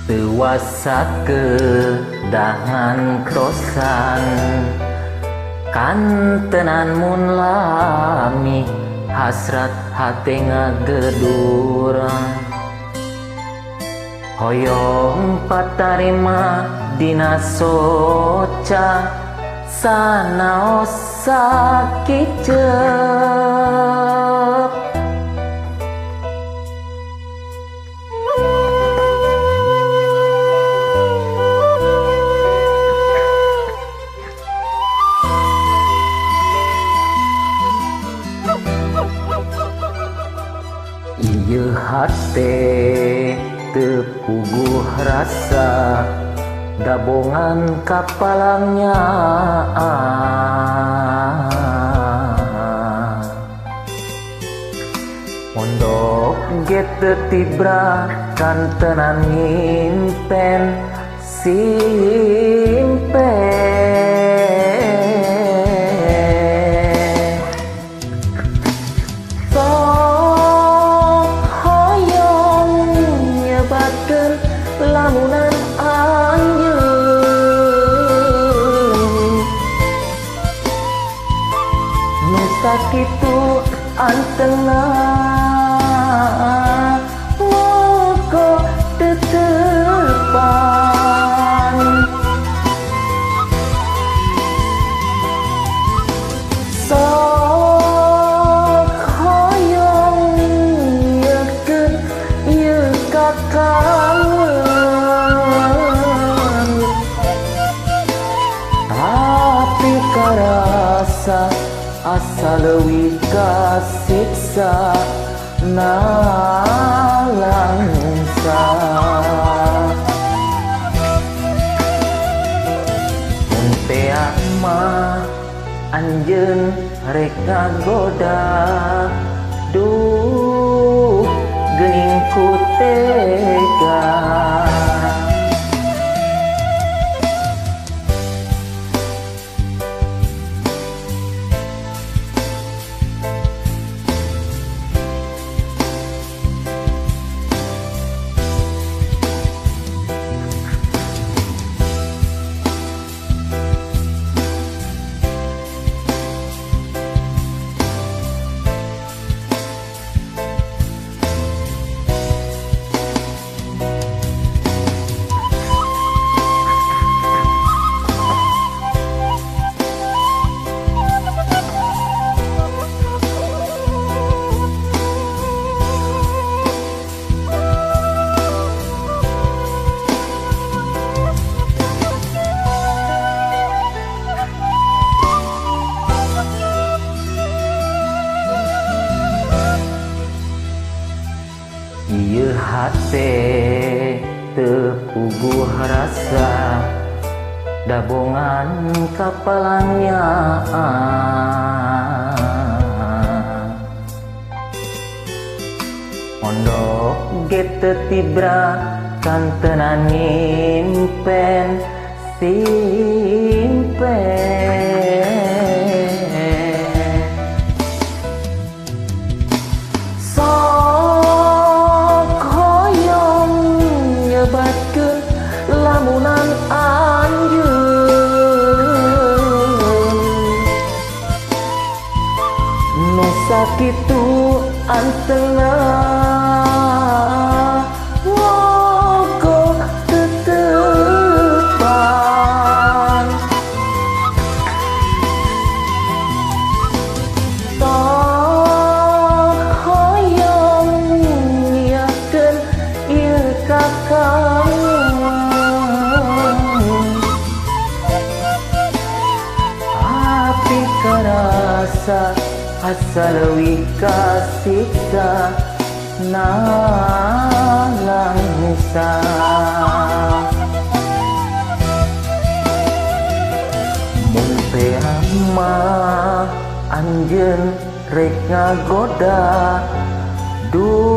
Tewasa kedangan krosan kantenan mun lami hasrat hate ngagedur hoyong patarima dina soca sanaos sakicep ieu hate teu puguh rasa gabongan kapalang Nyaah mondok ge teu tibra kantenan ngimpen simpen lamunan anjeun nu sakitu antengna moko tetepan sok hoyong yekeun ieu kakang karasa asa leuwih ka siksa nalangsa mun teh mah anjeun rek ngagoda duh geuning ku tega ieu hate teu puguh rasa dabongan kapalang Nyaah mondok ge teu tibra kantenan ngimpen simpen lamunan anjeun nu sakitu antengna moko tetepan sok hoyong nyiakeun ieu kakang karasa asa leuwih ka siksa nalangsa rek ngagoda duh